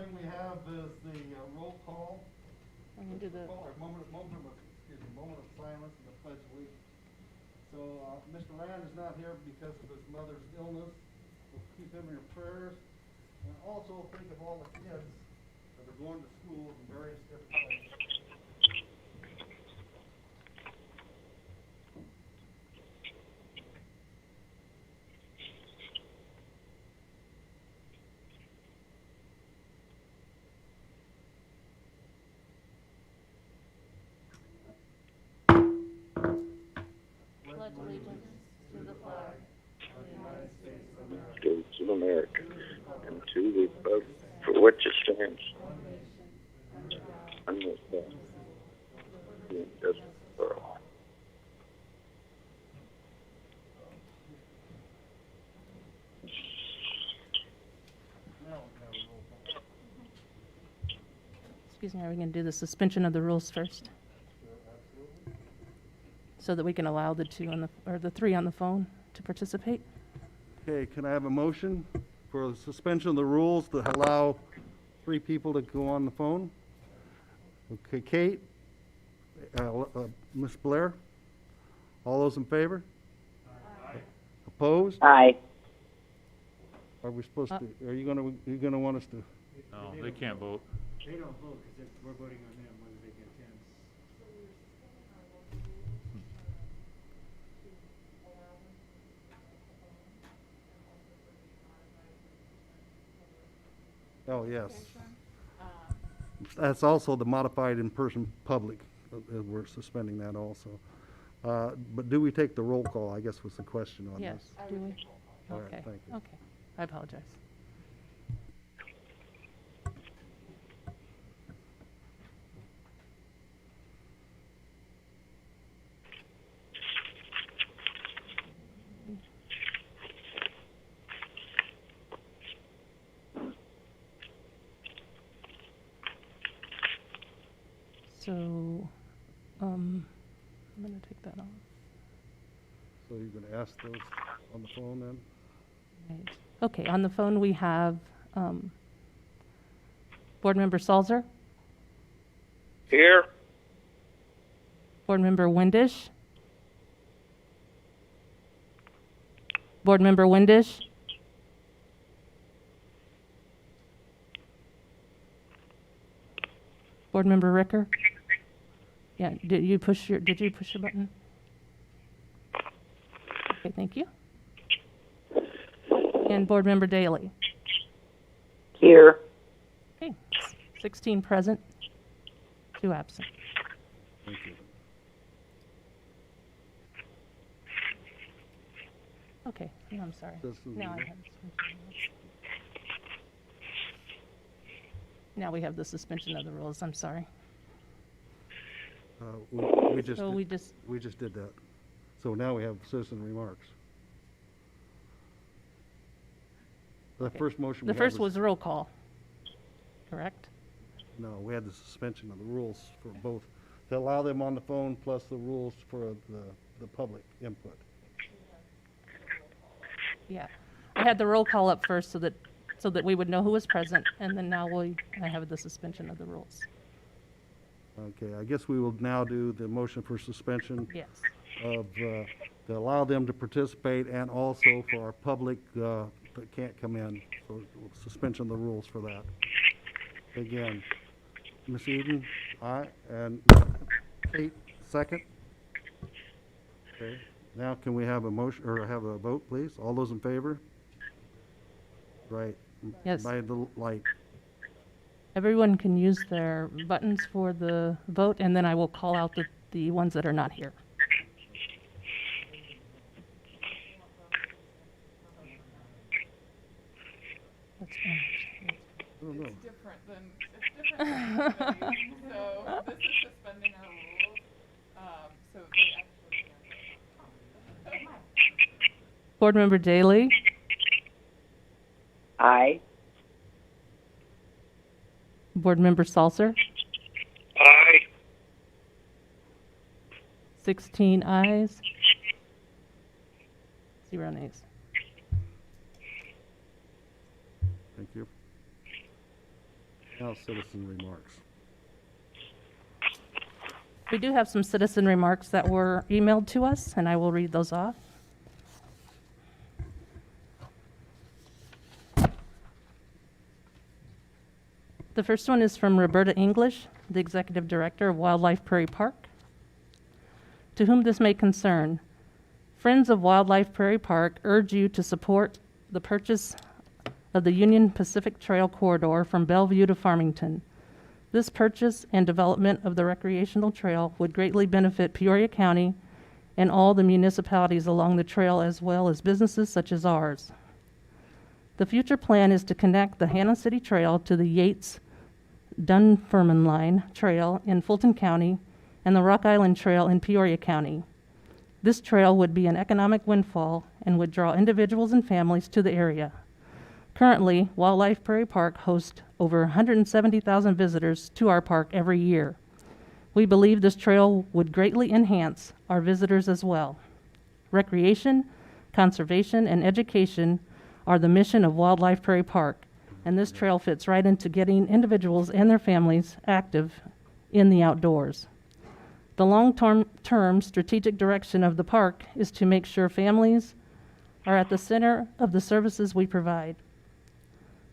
thing we have is the roll call. I'm gonna do the. Moment of silence and the pledge of allegiance. So Mr. Rand is not here because of his mother's illness. We'll keep him in your prayers. And also think of all the kids that are going to school in various different places. Pledge allegiance to the flag of the United States of America, States of America, and to the republic for which it stands, one nation, justice for all. Excuse me, are we going to do the suspension of the rules first? So that we can allow the three on the phone to participate? Okay, can I have a motion for the suspension of the rules to allow 3 people to go on the phone? Okay, Kate, Ms. Blair, all those in favor? Aye. Opposed? Aye. Are we supposed to, are you gonna want us to? No, they can't vote. They don't vote because we're voting on them whether they get 10. Oh, yes. That's also the modified in-person public. We're suspending that also. But do we take the roll call, I guess was the question on this. Yes, do we? All right, Okay, thank you. okay. I apologize. So, I'm going to take that off. So you're gonna ask those on the phone then? Right. Okay, on the phone we have Board Member Salzer, Here. Board Member Windish, Board Member Windish, Board Member Ricker. Yeah, did you push your button? Okay, thank you. And Board Member Daly. Here. Okay, 16 present, 2 absent. Thank you. Okay, no, I'm sorry. This is Now I the- have. Now we have the suspension of the rules, I'm sorry. We just, So did- we we just did that. So now we have citizen remarks. The Okay. first motion we The had first was roll call, correct? No, we had the suspension of the rules for both, to allow them on the phone plus the rules for the public input. Yeah. I had the roll call up first so that we would know who was present, and then now I have the suspension of the rules. Okay, I guess we will now do the motion for suspension Yes. of, to allow them to participate and also for our public that can't come in. So suspension of the rules for that. Again, Ms. Eden, aye, and Kate, second. Okay, now can we have a motion, or have a vote, please? All those in favor? Right. Yes. By the light. Everyone can use their buttons for the vote, and then I will call out the ones that are not here. That's fine. I don't know. It's different than committee. So this is suspending our rules. So they actually Board Member Daly, Aye. Board Member Salzer, Aye. 16 ayes, 0 nays. Thank you. Now citizen remarks. We do have some citizen remarks that were emailed to us, and I will read those off. The first one is from Roberta English, the Executive Director of Wildlife Prairie Park. To whom this may concern, Friends of Wildlife Prairie Park urge you to support the purchase of the Union Pacific Trail Corridor from Bellevue to Farmington. This purchase and development of the recreational trail would greatly benefit Peoria County and all the municipalities along the trail, as well as businesses such as ours. The future plan is to connect the Hanna City Trail to the Yates-Dunfermline Line Trail in Fulton County and the Rock Island Trail in Peoria County. This trail would be an economic windfall and would draw individuals and families to the area. Currently, Wildlife Prairie Park hosts over 170,000 visitors to our park every year. We believe this trail would greatly enhance our visitors as well. Recreation, conservation, and education are the mission of Wildlife Prairie Park, and this trail fits right into getting individuals and their families active in the outdoors. The long-term strategic direction of the park is to make sure families are at the center of the services we provide.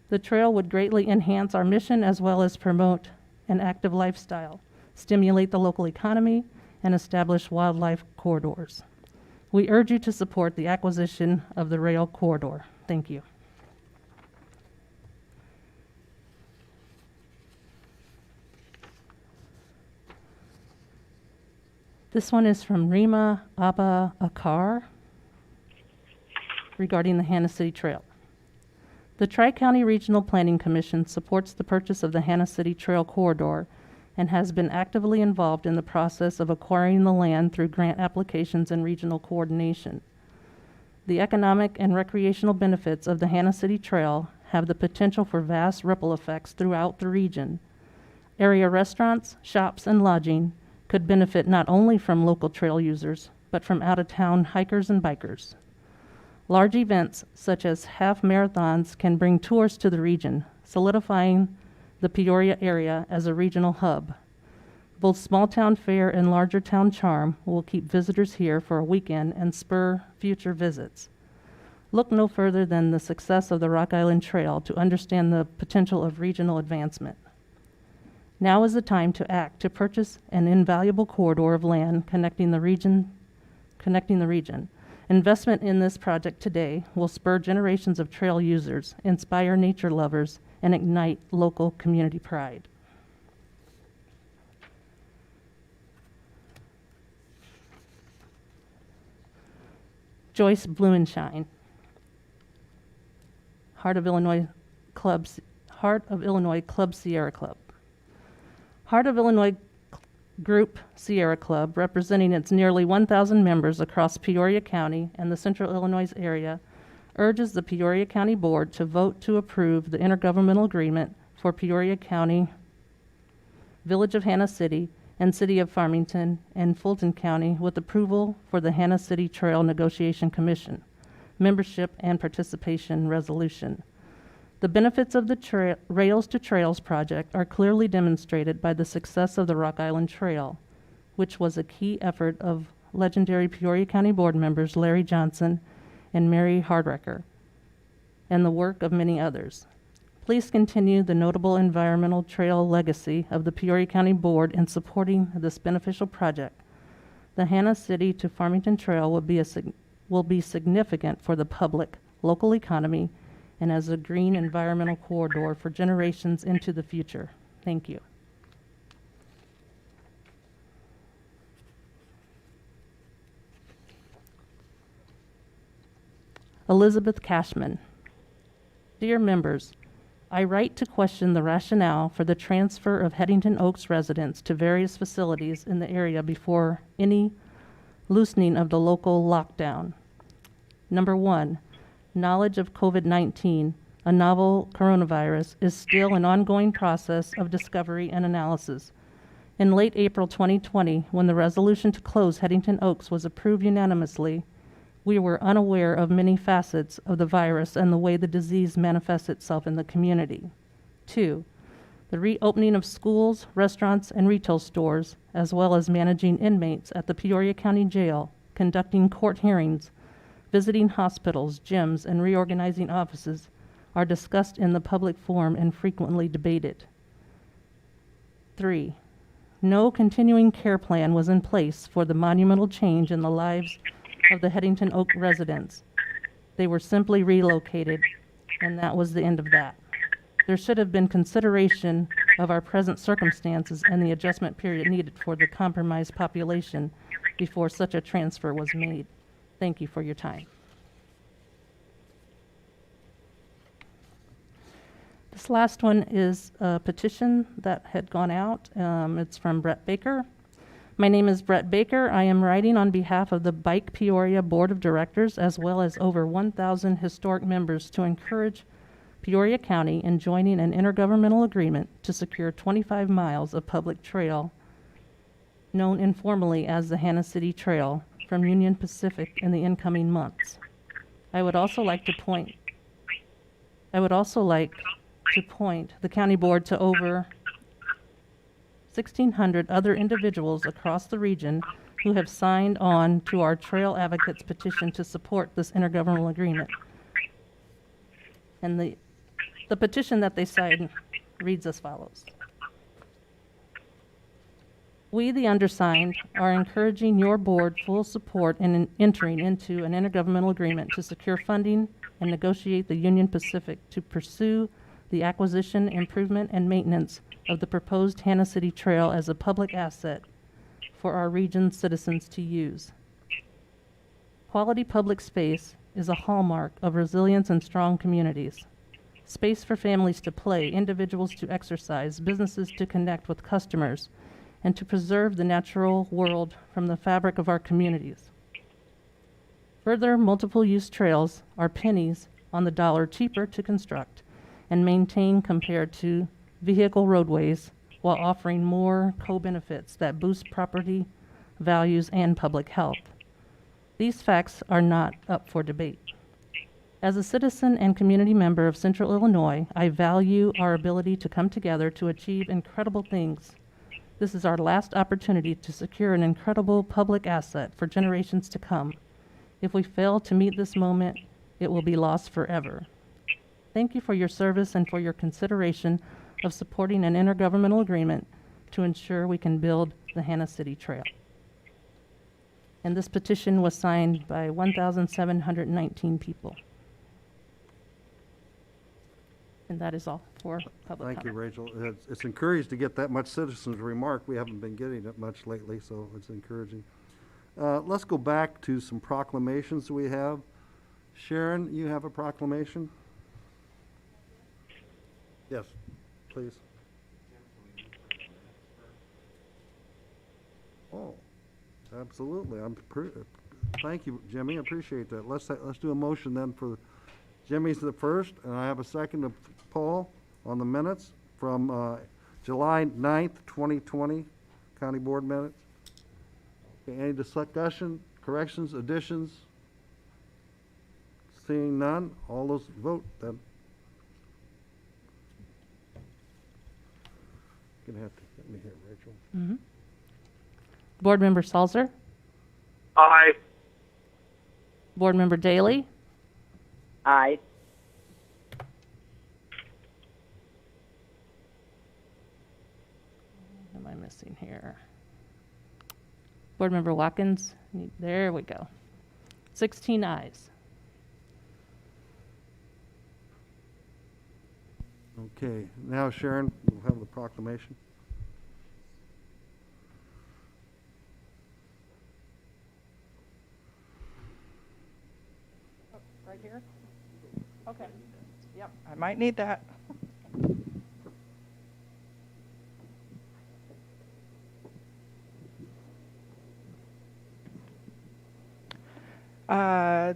The trail would greatly enhance our mission as well as promote an active lifestyle, stimulate the local economy, and establish wildlife corridors. We urge you to support the acquisition of the rail corridor. Thank you. This one is from Rima Abba Akar regarding the Hanna City Trail. The Tri-County Regional Planning Commission supports the purchase of the Hanna City Trail Corridor and has been actively involved in the process of acquiring the land through grant applications and regional coordination. The economic and recreational benefits of the Hanna City Trail have the potential for vast ripple effects throughout the region. Area restaurants, shops, and lodging could benefit not only from local trail users, but from out-of-town hikers and bikers. Large events such as half marathons can bring tourists to the region, solidifying the Peoria area as a regional hub. Both small town fare and larger town charm will keep visitors here for a weekend and spur future visits. Look no further than the success of the Rock Island Trail to understand the potential of regional advancement. Now is the time to act to purchase an invaluable corridor of land connecting the region. Investment in this project today will spur generations of trail users, inspire nature lovers, and ignite local community pride. Joyce Blumenshine, Heart of Illinois Club Sierra Club. Heart of Illinois Group Sierra Club, representing its nearly 1,000 members across Peoria County and the Central Illinois area, urges the Peoria County Board to vote to approve the intergovernmental agreement for Peoria County, Village of Hanna City, and City of Farmington and Fulton County with approval for the Hanna City Trail Negotiation Commission, membership and participation resolution. The benefits of the Rails to Trails project are clearly demonstrated by the success of the Rock Island Trail, which was a key effort of legendary Peoria County Board members Larry Johnson and Mary Hardrecker, and the work of many others. Please continue the notable environmental trail legacy of the Peoria County Board in supporting this beneficial project. The Hanna City to Farmington Trail will be significant for the public, local economy, and as a green environmental corridor for generations into the future. Thank you. Elizabeth Cashman. Dear members, I write to question the rationale for the transfer of Headington Oaks residents to various facilities in the area before any loosening of the local lockdown. Number one, knowledge of COVID-19, a novel coronavirus, is still an ongoing process of discovery and analysis. In late April 2020, when the resolution to close Headington Oaks was approved unanimously, we were unaware of many facets of the virus and the way the disease manifests itself in the community. 2, the reopening of schools, restaurants, and retail stores, as well as managing inmates at the Peoria County Jail, conducting court hearings, visiting hospitals, gyms, and reorganizing offices are discussed in the public forum and frequently debated. 3. No continuing care plan was in place for the monumental change in the lives of the Headington Oak residents. They were simply relocated, and that was the end of that. There should have been consideration of our present circumstances and the adjustment period needed for the compromised population before such a transfer was made. Thank you for your time. This last one is a petition that had gone out. It's from Brett Baker. My name is Brett Baker. I am writing on behalf of the Bike Peoria Board of Directors, as well as over 1,000 historic members, to encourage Peoria County in joining an intergovernmental agreement to secure 25 miles of public trail, known informally as the Hanna City Trail, from Union Pacific in the incoming months. I would also like to point the county board to over 1,600 other individuals across the region who have signed on to our Trail Advocates petition to support this intergovernmental agreement. And the petition that they signed reads as follows. We, the undersigned, are encouraging your board full support in entering into an intergovernmental agreement to secure funding and negotiate the Union Pacific to pursue the acquisition, improvement, and maintenance of the proposed Hanna City Trail as a public asset for our region's citizens to use. Quality public space is a hallmark of resilience and strong communities. Space for families to play, individuals to exercise, businesses to connect with customers, and to preserve the natural world from the fabric of our communities. Further, multiple-use trails are pennies on the dollar cheaper to construct and maintain compared to vehicle roadways, while offering more co-benefits that boost property values and public health. These facts are not up for debate. As a citizen and community member of Central Illinois, I value our ability to come together to achieve incredible things. This is our last opportunity to secure an incredible public asset for generations to come. If we fail to meet this moment, it will be lost forever. Thank you for your service and for your consideration of supporting an intergovernmental agreement to ensure we can build the Hanna City Trail. And this petition was signed by 1,719 people. And that is all for public Thank you, comment. Rachel. It's encouraged to get that much citizens remark. We haven't been getting it much lately, so it's encouraging. Let's go back to some proclamations we have. Sharon, you have a proclamation? Yes, please. Oh, absolutely. Thank you, Jimmy. I appreciate that. Let's do a motion then for Jimmy's the first, and I have a second of Paul on the minutes from July 9th, 2020, County Board minutes. Okay, any discussion, corrections, additions? Seeing none, all those vote then. Gonna have to get me here, Rachel. Mm-hmm. Board Member Salzer? Aye. Board Member Daly? Aye. What am I missing here? Board Member Watkins? There we go. 16 ayes. Okay, now Sharon, we'll have the proclamation. Right here? Okay. Yep, I might need that.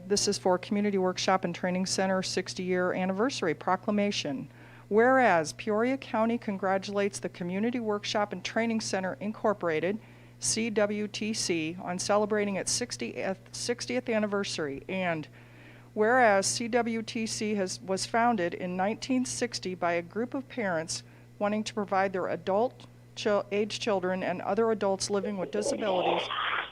This is for Community Workshop and Training Center 60-year anniversary proclamation. Whereas Peoria County congratulates the Community Workshop and Training Center Incorporated, CWTC, on celebrating its 60th anniversary, and whereas CWTC was founded in 1960 by a group of parents wanting to provide their age children and other adults living with disabilities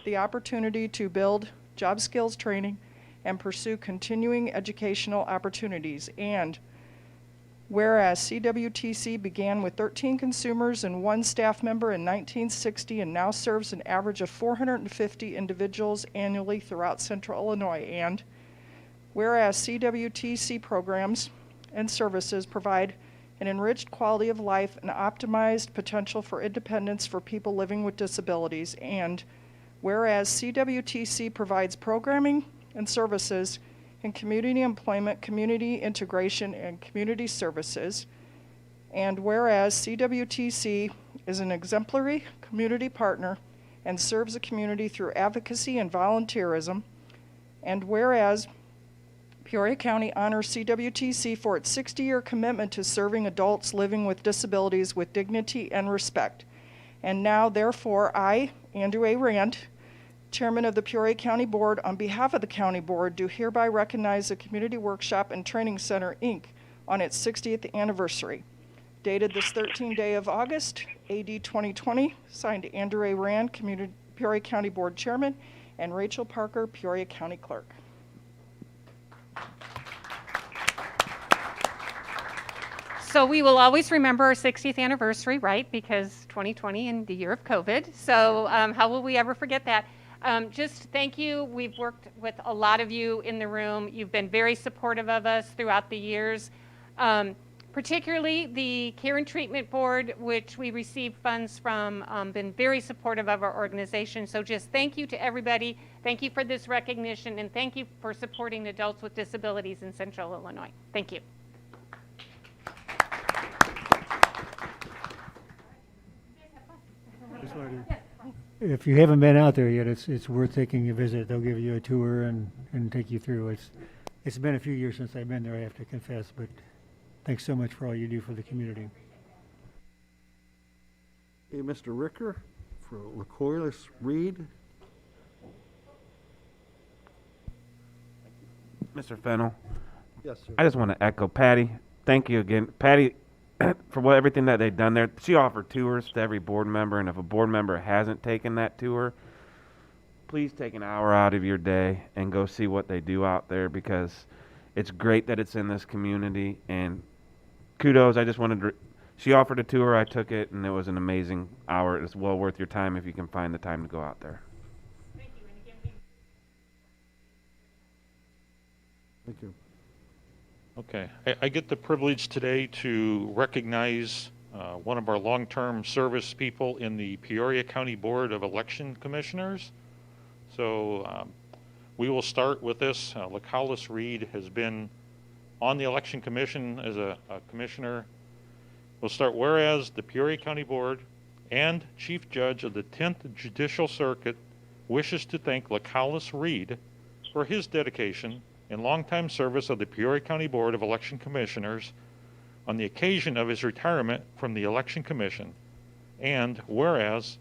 the opportunity to build job skills training and pursue continuing educational opportunities. And whereas CWTC began with 13 consumers and 1 staff member in 1960 and now serves an average of 450 individuals annually throughout Central Illinois. And whereas CWTC programs and services provide an enriched quality of life and optimized potential for independence for people living with disabilities. And whereas CWTC provides programming and services in community employment, community integration, and community services. And whereas CWTC is an exemplary community partner and serves the community through advocacy and volunteerism. And whereas Peoria County honors CWTC for its 60-year commitment to serving adults living with disabilities with dignity and respect. And now, therefore, I, Andrew A. Rand, Chairman of the Peoria County Board, on behalf of the County Board, do hereby recognize the Community Workshop and Training Center, Inc. on its 60th anniversary. Dated this 13th day of August, AD 2020, signed Andrew A. Rand, Peoria County Board Chairman, and Rachel Parker, Peoria County Clerk. So we will always remember our 60th anniversary, right? Because 2020 and the year of COVID. So how will we ever forget that? Just thank you. We've worked with a lot of you in the room. You've been very supportive of us throughout the years. Particularly the Care and Treatment Board, which we received funds from, been very supportive of our organization. So just thank you to everybody. Thank you for this recognition, and thank you for supporting adults with disabilities in Central Illinois. Thank you. If you haven't been out there yet, it's worth taking a visit. They'll give you a tour and take you through. It's been a few years since I've been there, I have to confess, but thanks so much for all you do for the community. Hey, Mr. Ricker for LaCoilus Reed. Mr. Fennell, Yes, sir. I just want to echo Patty. Thank you again, Patty, for everything that they've done there. She offered tours to every board member, and if a board member hasn't taken that tour, please take an hour out of your day and go see what they do out there, because it's great that it's in this community. And kudos, I just wanted to, she offered a tour, I took it, and it was an amazing hour. It's well worth your time if you can find the time to go out there. Thank you. And again, Thank you. Okay, I get the privilege today to recognize one of our long-term service people in the Peoria County Board of Election Commissioners. So we will start with this. LaCoilus Reed has been on the Election Commission as a commissioner. We'll start, whereas the Peoria County Board and Chief Judge of the 10th Judicial Circuit wishes to thank LaCoilus Reed for his dedication and longtime service of the Peoria County Board of Election Commissioners on the occasion of his retirement from the Election Commission. And whereas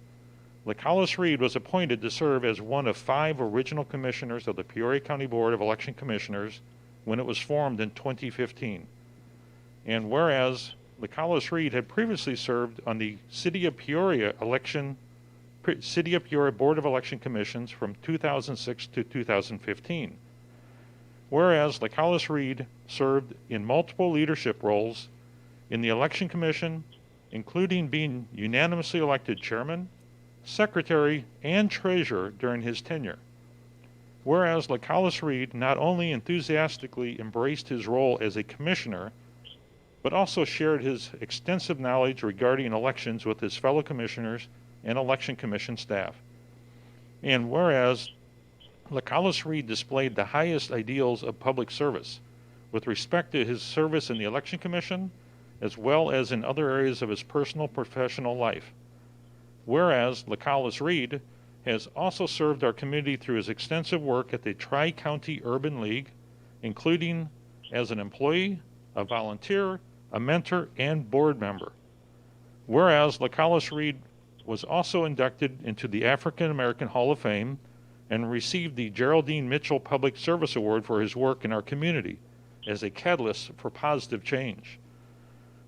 LaCoilus Reed was appointed to serve as one of 5 original commissioners of the Peoria County Board of Election Commissioners when it was formed in 2015. And whereas LaCoilus Reed had previously served on the City of Peoria Board of Election Commissions from 2006 to 2015. Whereas LaCoilus Reed served in multiple leadership roles in the Election Commission, including being unanimously elected chairman, secretary, and treasurer during his tenure. Whereas LaCoilus Reed not only enthusiastically embraced his role as a commissioner, but also shared his extensive knowledge regarding elections with his fellow commissioners and Election Commission staff. And whereas LaCoilus Reed displayed the highest ideals of public service with respect to his service in the Election Commission, as well as in other areas of his personal professional life. Whereas LaCoilus Reed has also served our community through his extensive work at the Tri-County Urban League, including as an employee, a volunteer, a mentor, and board member. Whereas LaCoilus Reed was also inducted into the African American Hall of Fame and received the Geraldine Mitchell Public Service Award for his work in our community as a catalyst for positive change.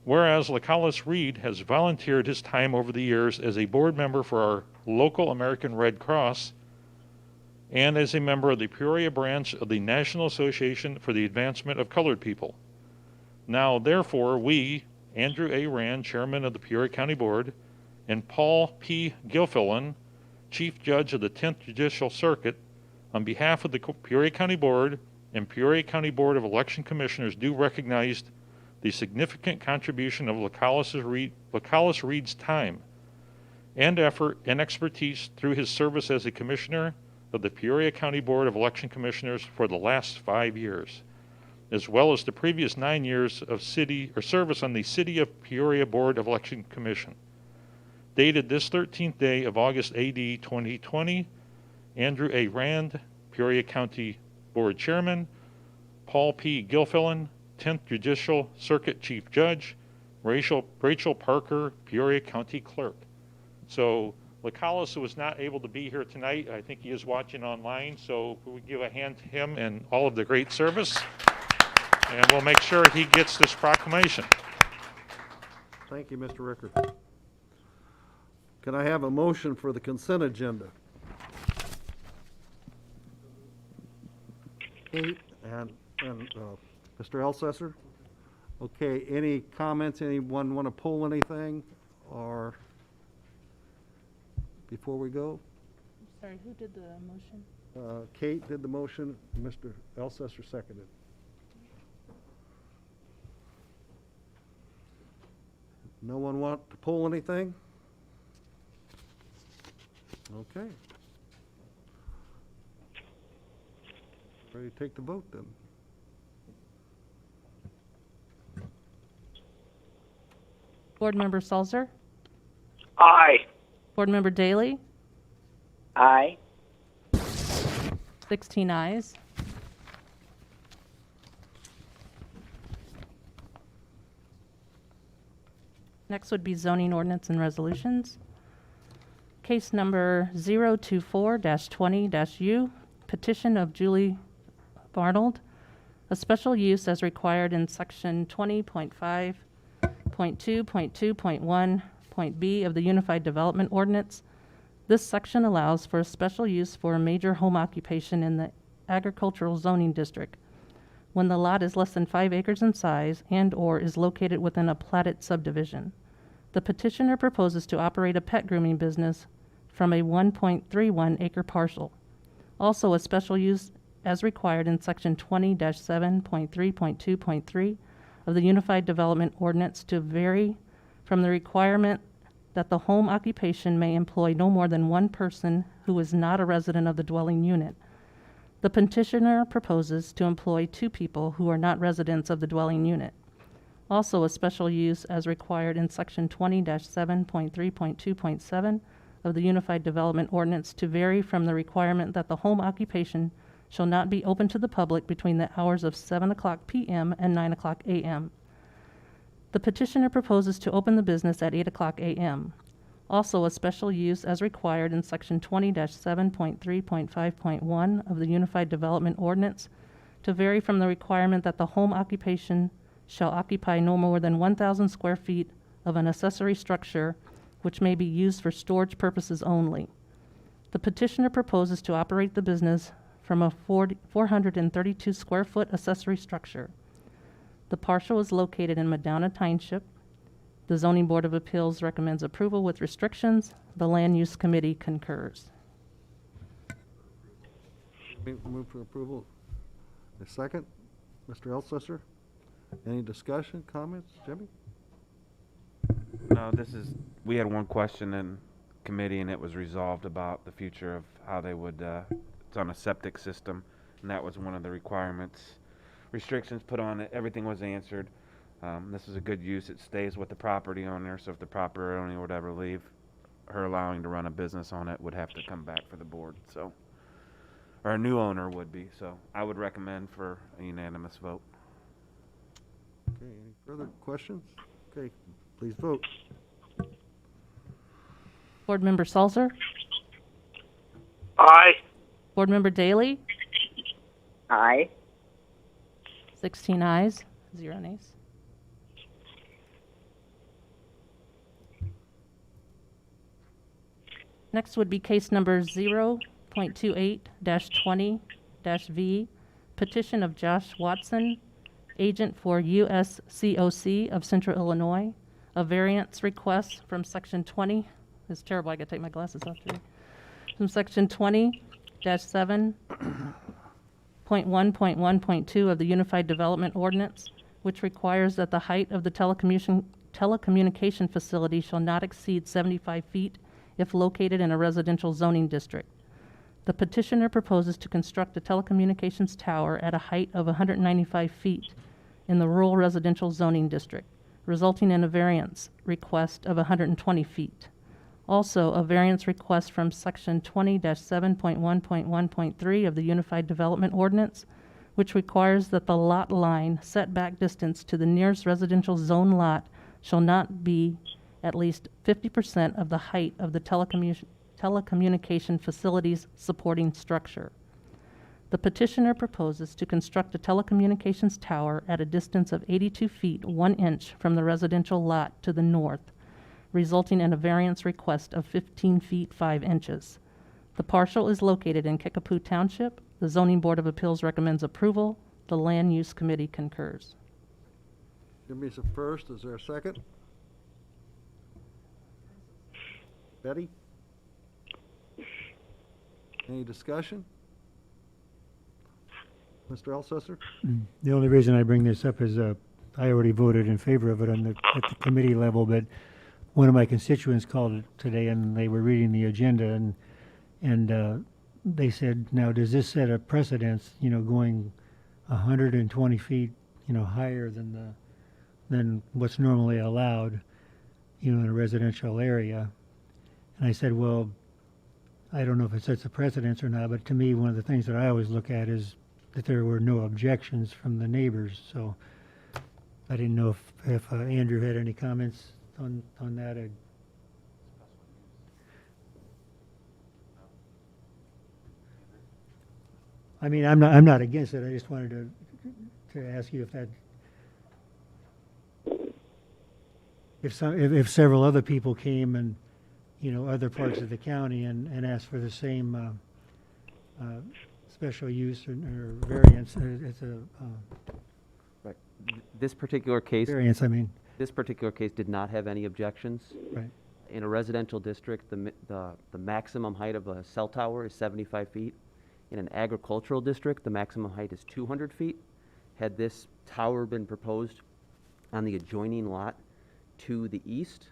Whereas Lacalis Reed has volunteered his time over the years as a board member for our local American Red Cross and as a member of the Peoria branch of the National Association for the Advancement of Colored People. Now, therefore, we, Andrew A. Rand, Chairman of the Peoria County Board, and Paul P. Gilfillan, Chief Judge of the 10th Judicial Circuit, on behalf of the Peoria County Board and Peoria County Board of Election Commissioners, do recognize the significant contribution of Lacalis Reed's time and effort and expertise through his service as a commissioner of the Peoria County Board of Election Commissioners for the last 5 years, as well as the previous 9 years of service on the City of Peoria Board of Election Commission. Dated this 13th day of August AD 2020, Andrew A. Rand, Peoria County Board Chairman, Paul P. Gilfillan, 10th Judicial Circuit Chief Judge, Rachel Parker, Peoria County Clerk. So Lacalis was not able to be here tonight. I think he is watching online, so we give a hand to him and all of the great service, and we'll make sure he gets this proclamation. Thank you, Mr. Rickard. Can I have a motion for the consent agenda? Kate and Mr. Elsesser? Okay, any comments? Anyone want to pull anything? Or before we go? Sorry, who did the motion? Kate did the motion, Mr. Elsesser seconded. No one want to pull anything? Okay. Ready to take the vote then? Board Member Sulzer? Aye. Board Member Daly? Aye. 16 ayes. Next would be zoning ordinance and resolutions. Case number 024-20-U, petition of Julie Barnold, a special use as required in section 20.5.2.2.1.b of the Unified Development Ordinance. This section allows for a special use for a major home occupation in the agricultural zoning district when the lot is less than 5 acres in size and/or is located within a platted subdivision. The petitioner proposes to operate a pet grooming business from a 1.31 acre parcel. Also, a special use as required in section 20-7.3.2.3 of the Unified Development Ordinance to vary from the requirement that the home occupation may employ no more than one person who is not a resident of the dwelling unit. The petitioner proposes to employ 2 people who are not residents of the dwelling unit. Also, a special use as required in section 20-7.3.2.7 of the Unified Development Ordinance to vary from the requirement that the home occupation shall not be open to the public between the hours of 7:00 p.m. and 9:00 a.m. The petitioner proposes to open the business at 8:00 a.m. Also, a special use as required in section 20-7.3.5.1 of the Unified Development Ordinance to vary from the requirement that the home occupation shall occupy no more than 1,000 square feet of an accessory structure which may be used for storage purposes only. The petitioner proposes to operate the business from a 432 square foot accessory structure. The parcel is located in Medina Township. The Zoning Board of Appeals recommends approval with restrictions. The Land Use Committee concurs. Move for approval. A second, Mr. Elsesser? Any discussion, comments? Jimmy? No, we had one question in committee and it was resolved about the future of how they would, it's on a septic system, and that was one of the restrictions put on it. Everything was answered. This is a good use. It stays with the property owner, so if the property owner would ever leave, her allowing to run a business on it would have to come back for the board, so, or a new owner would be, so I would recommend for a unanimous vote. Okay, any further questions? Okay, please vote. Board Member Sulzer? Aye. Board Member Daly? Aye. 16 ayes, 0 nays. Next would be case number 0.28-20-V, petition of Josh Watson, agent for USCOC of Central Illinois, a variance request from section 20. It's terrible, I gotta take my glasses off today. From section 20-7.1.1.2 of the Unified Development Ordinance, which requires that the height of the telecommunication facility shall not exceed 75 feet if located in a residential zoning district. The petitioner proposes to construct a telecommunications tower at a height of 195 feet in the rural residential zoning district, resulting in a variance request of 120 feet. Also, a variance request from section 20-7.1.1.3 of the Unified Development Ordinance, which requires that the lot line setback distance to the nearest residential zone lot shall not be at least 50% of the height of the telecommunication facility's supporting structure. The petitioner proposes to construct a telecommunications tower at a distance of 82 feet 1 inch from the residential lot to the north, resulting in a variance request of 15 feet 5 inches. The parcel is located in Kickapoo Township. The Zoning Board of Appeals recommends approval. The Land Use Committee concurs. Jimmy's a first. Is there a second? Betty? Any discussion? Mr. Elsesser? The only reason I bring this up is I already voted in favor of it at the committee level, but one of my constituents called today and they were reading the agenda and they said, now does this set a precedence, going 120 feet, higher than what's normally allowed, in a residential area? And I said, well, I don't know if it sets a precedence or not, but to me, one of the things that I always look at is that there were no objections from the neighbors. So I didn't know if Andrew had any comments on that. I mean, I'm not against it. I just wanted to ask you if several other people came and other parts of the county and asked for the same special use or variance. It's a Right. This particular case, variance. I mean, this particular case did not have any objections. right. In a residential district, the maximum height of a cell tower is 75 feet. In an agricultural district, the maximum height is 200 feet. Had this tower been proposed on the adjoining lot to the east,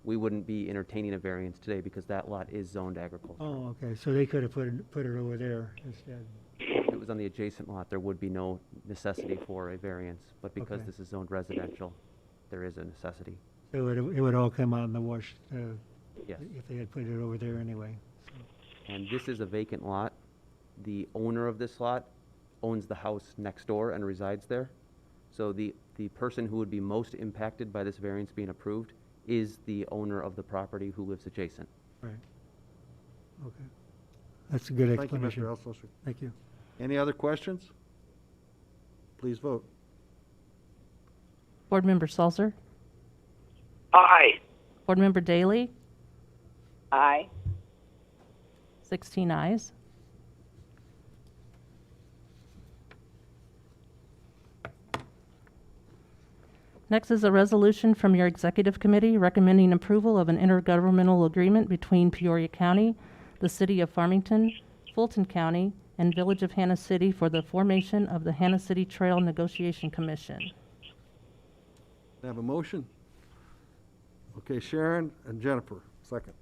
we wouldn't be entertaining a variance today because that lot is zoned agriculture. Oh, okay. So they could have put it over there instead. If it was on the adjacent lot, there would be no necessity for a variance, but because Okay. this is zoned residential, there is a necessity. So it would all come out in the wash Yes. if they had put it over there anyway. And this is a vacant lot. The owner of this lot owns the house next door and resides there. So the person who would be most impacted by this variance being approved is the owner of the property who lives adjacent. Right. Okay. That's a good Thank you, explanation. Mr. Elsesser. Thank you. Any other questions? Please vote. Board Member Sulzer? Aye. Board Member Daley? Aye. 16 ayes. Next is a resolution from your Executive Committee recommending approval of an intergovernmental agreement between Peoria County, the City of Farmington, Fulton County, and Village of Hanna City for the formation of the Hanna City Trail Negotiation Commission. Have a motion? Okay, Sharon and Jennifer, second.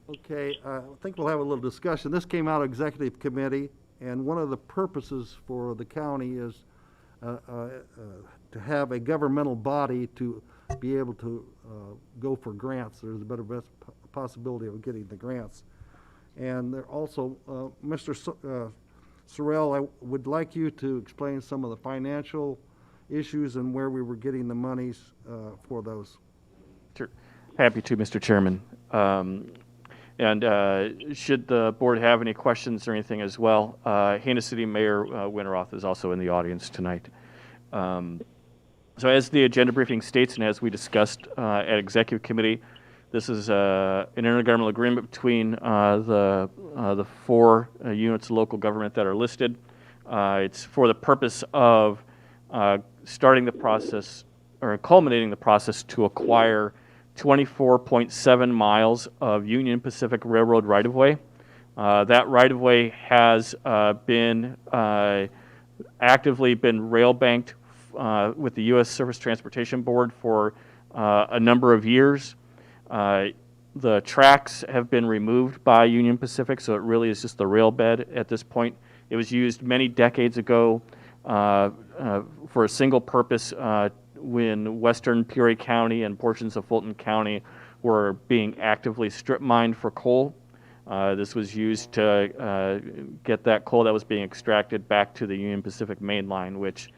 Okay, I think we'll have a little discussion. This came out of Executive Committee, and one of the purposes for the county is to have a governmental body to be able to go for grants. There's a better possibility of getting the grants. And there also, Mr. Sorrell, I would like you to explain some of the financial issues and where we were getting the monies for those. Sure. Happy to, Mr. Chairman. And should the board have any questions or anything as well, Hanna City Mayor Winteroth is also in the audience tonight. So as the agenda briefing states and as we discussed at Executive Committee, This is an intergovernmental agreement between the four units of local government that are listed. It's for the purpose of starting the process or culminating the process to acquire 24.7 miles of Union Pacific Railroad right-of-way. That right-of-way has been actively been rail banked with the U.S. Surface Transportation Board for a number of years. The tracks have been removed by Union Pacific, so it really is just the rail bed at this point. It was used many decades ago for a single purpose when western Peoria County and portions of Fulton County were being actively strip mined for coal. This was used to get that coal that was being extracted back to the Union Pacific main line, which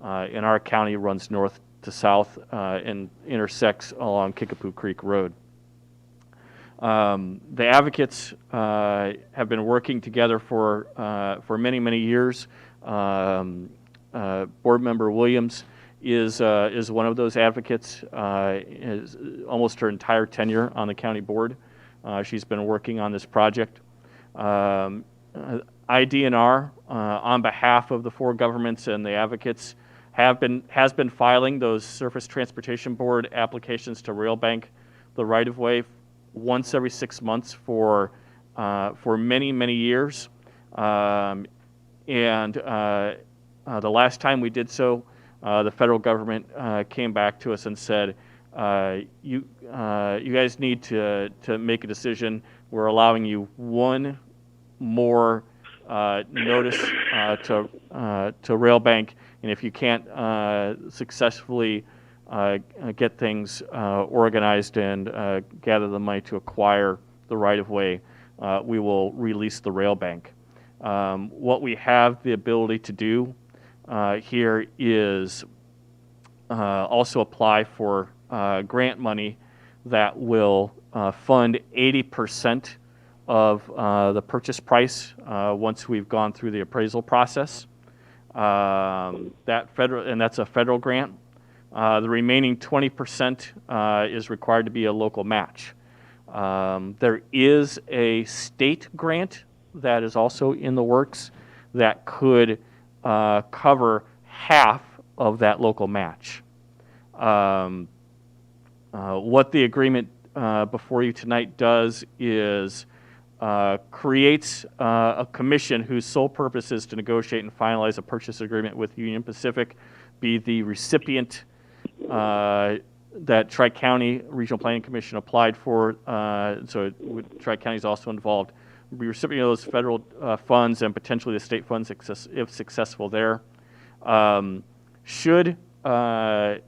in our county runs north to south and intersects along Kickapoo Creek Road. The advocates have been working together for many, many years. Board Member Williams is one of those advocates. Is almost her entire tenure on the county board. She's been working on this project. IDNR, on behalf of the four governments and the advocates, has been filing those Surface Transportation Board applications to rail bank the right-of-way once every 6 months for many, many years. The last time we did so, the federal government came back to us and said, you guys need to make a decision. We're allowing you one more notice to rail bank, and if you can't successfully get things organized and gather the money to acquire the right-of-way, we will release the rail bank. What we have the ability to do here is also apply for grant money that will fund 80% of the purchase price once we've gone through the appraisal process. And that's a federal grant. The remaining 20% is required to be a local match. There is a state grant that is also in the works that could cover half of that local match. What the agreement before you tonight does is creates a commission whose sole purpose is to negotiate and finalize a purchase agreement with Union Pacific, be the recipient that Tri-County Regional Planning Commission applied for, so Tri-County is also involved, be recipient of those federal funds and potentially the state funds if successful there. Should the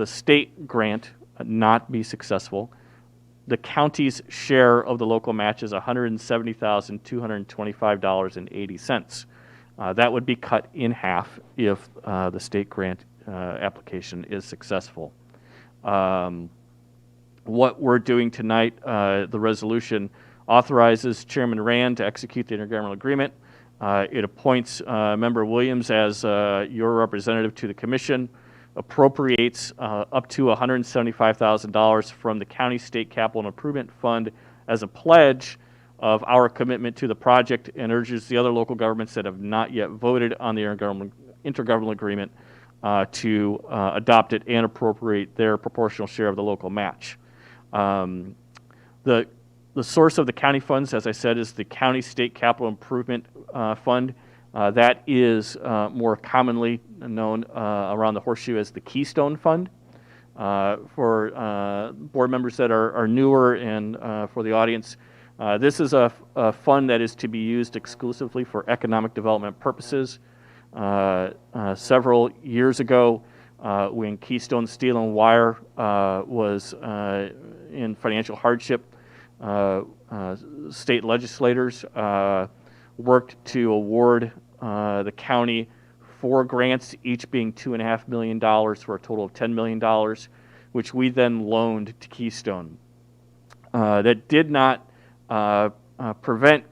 state grant not be successful, the county's share of the local match is $170,225.80. That would be cut in half if the state grant application is successful. What we're doing tonight, the resolution authorizes Chairman Rand to execute the intergovernmental agreement. It appoints Member Williams as your representative to the commission, appropriates up to $175,000 from the County State Capital Improvement Fund as a pledge of our commitment to the project, and urges the other local governments that have not yet voted on the intergovernmental agreement to adopt it and appropriate their proportional share of the local match. The source of the county funds, as I said, is the County State Capital Improvement Fund. That is more commonly known around the horseshoe as the Keystone Fund. For board members that are newer and for the audience, this is a fund that is to be used exclusively for economic development purposes. Several years ago, when Keystone Steel and Wire was in financial hardship, state legislators worked to award the county 4 grants, each being $2.5 million for a total of $10 million, which we then loaned to Keystone. That did not prevent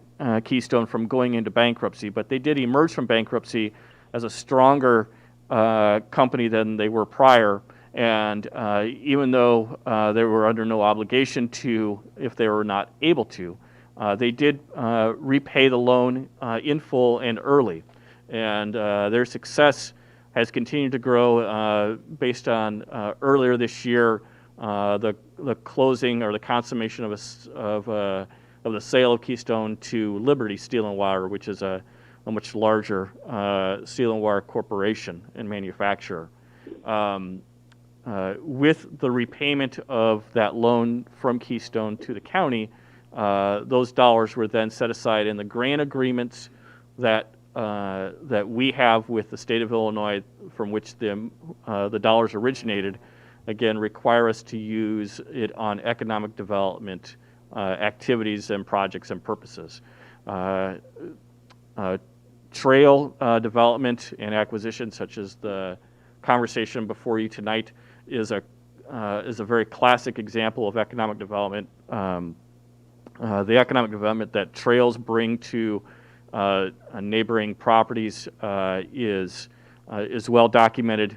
Keystone from going into bankruptcy, but they did emerge from bankruptcy as a stronger company than they were prior, And even though they were under no obligation to, if they were not able to, they did repay the loan in full and early. And their success has continued to grow based on earlier this year, the closing or the consummation of the sale of Keystone to Liberty Steel and Wire, which is a much larger steel and wire corporation and manufacturer. With the repayment of that loan from Keystone to the county, those dollars were then set aside in the grant agreements that we have with the state of Illinois, from which the dollars originated. Again, require us to use it on economic development activities and projects and purposes. Trail development and acquisition, such as the conversation before you tonight, is a very classic example of economic development. The economic development that trails bring to neighboring properties is well documented.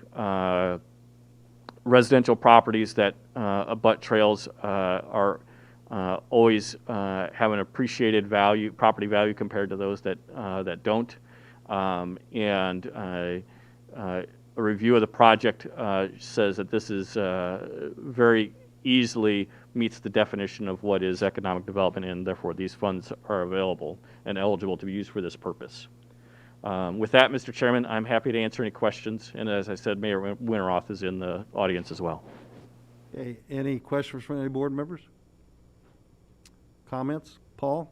Residential properties that abut trails are always have an appreciated value, property value, compared to those that don't. And a review of the project says that this is very easily meets the definition of what is economic development, and therefore these funds are available and eligible to be used for this purpose. With that, Mr. Chairman, I'm happy to answer any questions, and as I said, Mayor Winteroth is in the audience as well. Okay, any questions from any board members? Comments? Paul?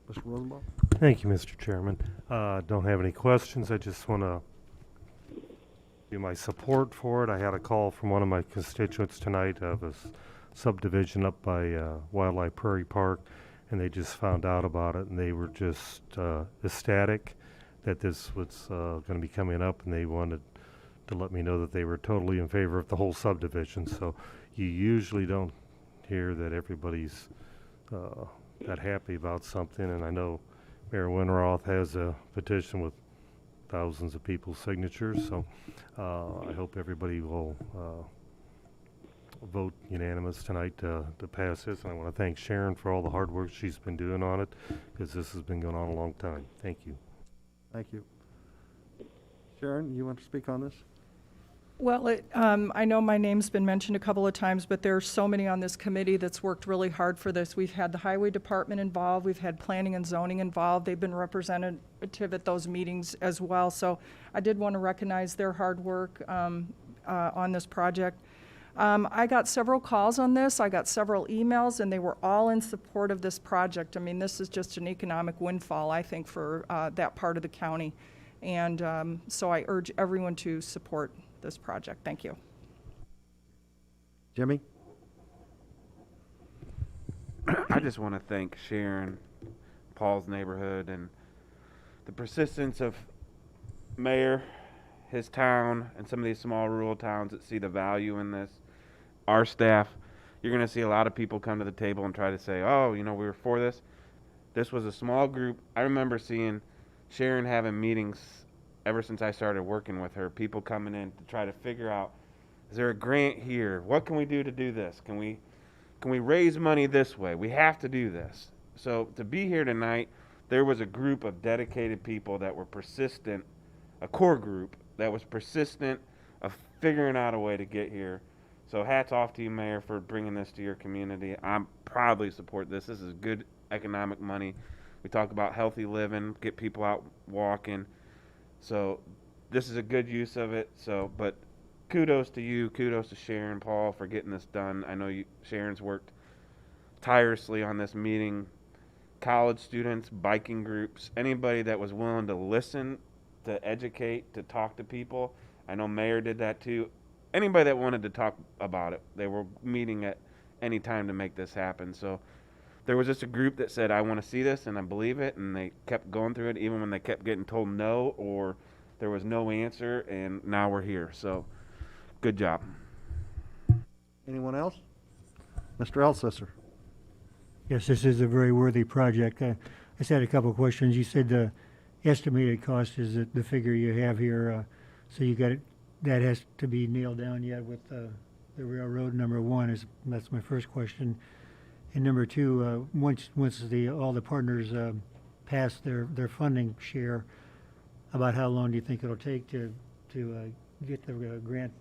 Mr. Rosenbaum? Thank you, Mr. Chairman. Don't have any questions. I just want to do my support for it. I had a call from one of my constituents tonight of a subdivision up by Wildlife Prairie Park, and they just found out about it, and they were just ecstatic that this was going to be coming up, and they wanted to let me know that they were totally in favor of the whole subdivision. So you usually don't hear that everybody's that happy about something, and I know Mayor Winteroth has a petition with thousands of people's signatures, so I hope everybody will vote unanimous tonight to pass this. And I want to thank Sharon for all the hard work she's been doing on it, because this has been going on a long time. Thank you. Thank you. Sharon, you want to speak on this? Well, I know my name's been mentioned a couple of times, but there are so many on this committee that's worked really hard for this. We've had the highway department involved, we've had planning and zoning involved. They've been representative at those meetings as well. So I did want to recognize their hard work on this project. I got several calls on this. I got several emails, and they were all in support of this project. I mean, this is just an economic windfall, I think, for that part of the county. And so I urge everyone to support this project. Thank you. Jimmy? I just want to thank Sharon, Paul's neighborhood, and the persistence of Mayor, his town, and some of these small rural towns that see the value in this. Our staff, you're going to see a lot of people come to the table and try to say, oh, you know, we were for this. This was a small group. I remember seeing Sharon having meetings ever since I started working with her, people coming in to try to figure out, is there a grant here? What can we do to do this? Can we raise money this way? We have to do this. So to be here tonight, there was a group of dedicated people that were persistent, a core group that was persistent of figuring out a way to get here. So hats off to you, Mayor, for bringing this to your community. I'm proudly support this. This is good economic money. We talk about healthy living, get people out walking. So this is a good use of it. So, but kudos to you, kudos to Sharon, Paul, for getting this done. I know Sharon's worked tirelessly on this meeting. College students, biking groups, anybody that was willing to listen, to educate, to talk to people. I know Mayor did that too. Anybody that wanted to talk about it, they were meeting at any time to make this happen. So there was just a group that said, I want to see this and I believe it, and they kept going through it even when they kept getting told no or there was no answer, and now we're here. So good job. Anyone else? Mr. Elsesser? Yes, this is a very worthy project. I just had a couple of questions. You said the estimated cost is the figure you have here. So you got it that has to be nailed down yet with the railroad. Number one that's my first question. And number two, once all the partners pass their funding share, about how long do you think it'll take to get the grant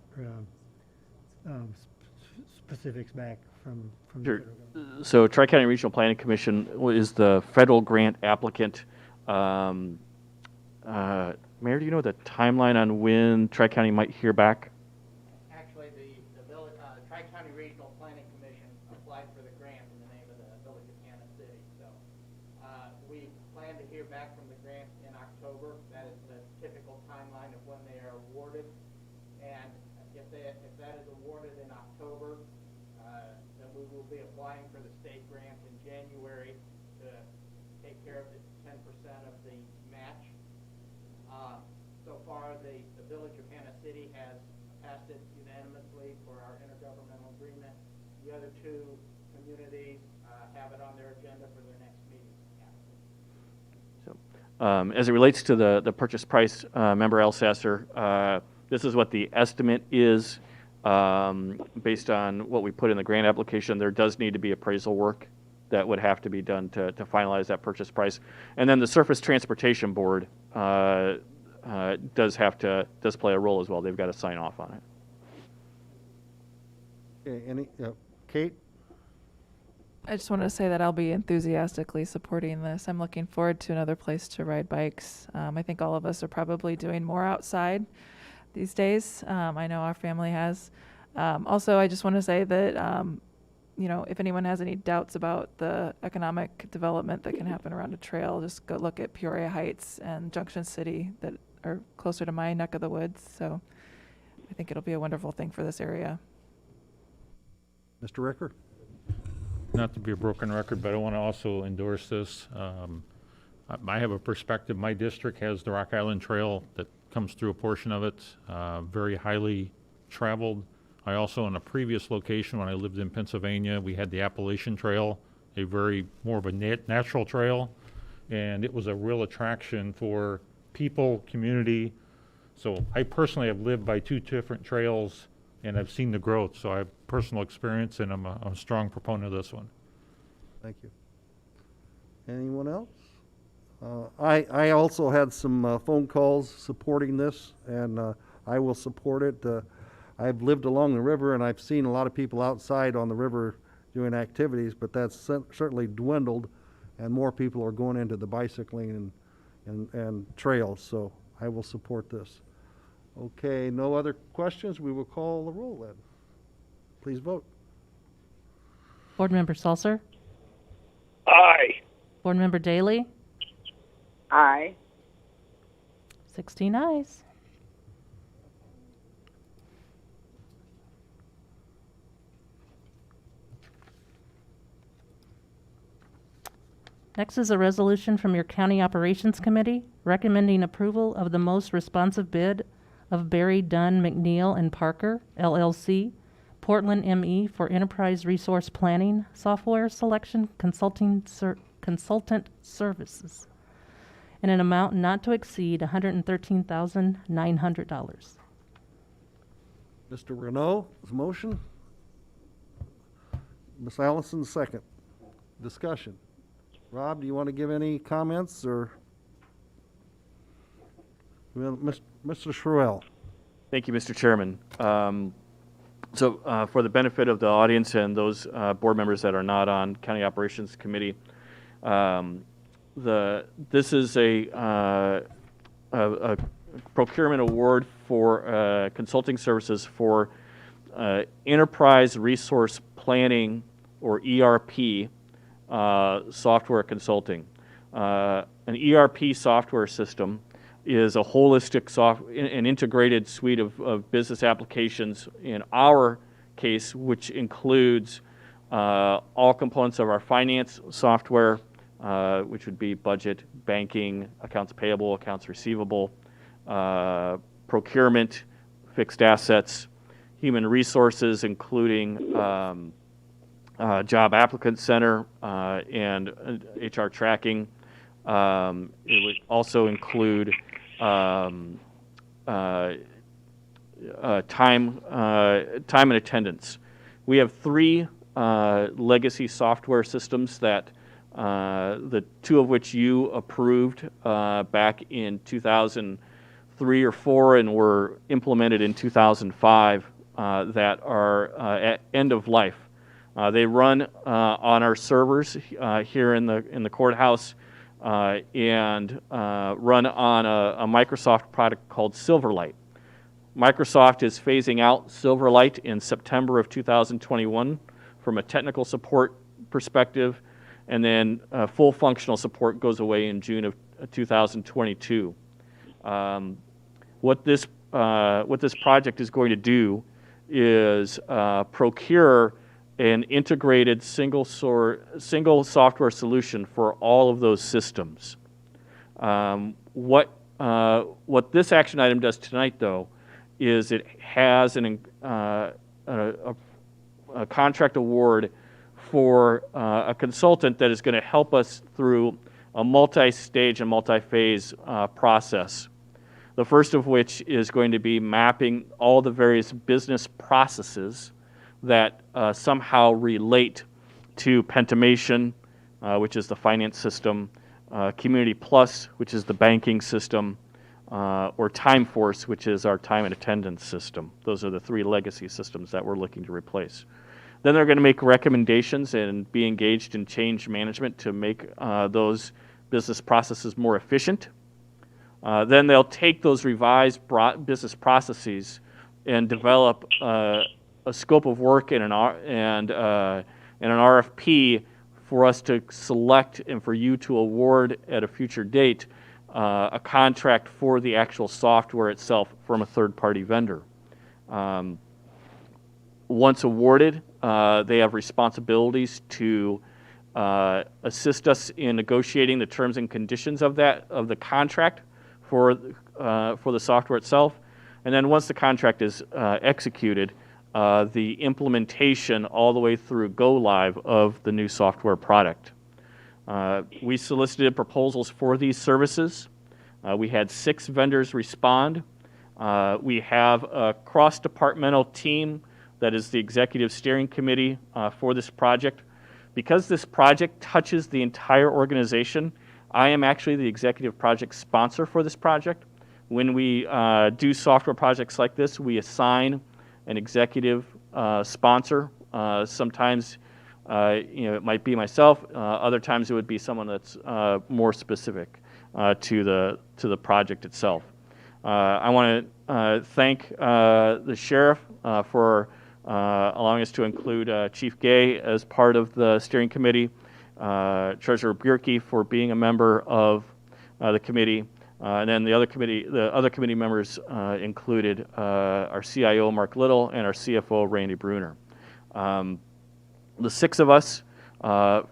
specifics back from the Sure. federal government? So Tri-County Regional Planning Commission is the federal grant applicant. Mayor, do you know the timeline on when Tri-County might hear back? Actually, the Tri-County Regional Planning Commission applied for the grant in the name of the Village of Hanna City. So we plan to hear back from the grant in October. That is the typical timeline of when they are awarded. And if that is awarded in October, then we will be applying for the state grant in January to take care of the 10% of the match. So far, the Village of Hanna City has passed it unanimously for our intergovernmental agreement. The other two communities have it on their agenda for their next meeting. So, as it relates to the purchase price, Member Elsasser, this is what the estimate is based on what we put in the grant application. There does need to be appraisal work that would have to be done to finalize that purchase price. And then the Surface Transportation Board does play a role as well. They've got to sign off on it. Okay, Kate? I just want to say that I'll be enthusiastically supporting this. I'm looking forward to another place to ride bikes. I think all of us are probably doing more outside these days. I know our family has. Also, I just want to say that, if anyone has any doubts about the economic development that can happen around a trail, just go look at Peoria Heights and Junction City that are closer to my neck of the woods. So I think it'll be a wonderful thing for this area. Mr. Ricker? Not to be a broken record, but I want to also endorse this. I have a perspective. My district has the Rock Island Trail that comes through a portion of it, very highly traveled. I also, in a previous location when I lived in Pennsylvania, we had the Appalachian Trail, a very more of a natural trail, and it was a real attraction for people, community. So I personally have lived by two different trails, and I've seen the growth. So I have personal experience, and I'm a strong proponent of this one. Thank you. Anyone else? I also had some phone calls supporting this, and I will support it. I've lived along the river, and I've seen a lot of people outside on the river doing activities, but that's certainly dwindled, and more people are going into the bicycling and trails, so I will support this. Okay, no other questions? We will call the roll then. Please vote. Board Member Salser? Aye. Board Member Daly? Aye. 16 ayes. Next is a resolution from your County Operations Committee recommending approval of the most responsive bid of Berry, Dunn, McNeil, and Parker, LLC, Portland, ME, for Enterprise Resource Planning Software Selection Consultant Services in an amount not to exceed $113,900. Mr. Renault's motion. Ms. Allison, second. Discussion. Rob, do you want to give any comments, or? Well, Mr. Schruell. Thank you, Mr. Chairman. So for the benefit of the audience and those board members that are not on County Operations Committee, this is a procurement award for consulting services for Enterprise Resource Planning, or ERP, software consulting. An ERP software system is a holistic an integrated suite of business applications, in our case, which includes all components of our finance software, which would be budget, banking, accounts payable, accounts receivable, procurement, fixed assets, human resources, including job applicant center and HR tracking. It would also include time and attendance. We have 3 legacy software systems that the 2 of which you approved back in 2003 or 4 and were implemented in 2005 that are at end of life. They run on our servers here in the courthouse and run on a Microsoft product called Silverlight. Microsoft is phasing out Silverlight in September of 2021 from a technical support perspective, and then full functional support goes away in June of 2022. What this project is going to do is procure an integrated single software solution for all of those systems. What this action item does tonight, though, is it has a contract award for a consultant that is going to help us through a multi-stage and multi-phase process. The first of which is going to be mapping all the various business processes that somehow relate to Pentimation, which is the finance system, Community Plus, which is the banking system, or TimeForce, which is our time and attendance system. Those are the 3 legacy systems that we're looking to replace. Then they're going to make recommendations and be engaged in change management to make those business processes more efficient. Then they'll take those revised business processes and develop a scope of work and an RFP for us to select and for you to award at a future date a contract for the actual software itself from a third-party vendor. Once awarded, they have responsibilities to assist us in negotiating the terms and conditions of the contract for the software itself. And then once the contract is executed, the implementation all the way through go live of the new software product. We solicited proposals for these services. We had 6 vendors respond. We have a cross-departmental team that is the executive steering committee for this project. Because this project touches the entire organization, I am actually the executive project sponsor for this project. When we do software projects like this, we assign an executive sponsor. Sometimes it might be myself. Other times it would be someone that's more specific to the project itself. I want to thank the sheriff for allowing us to include Chief Gay as part of the steering committee, Treasurer Bierke for being a member of the committee, and then the other committee members included our CIO Mark Little and our CFO Randy Bruner. The 6 of us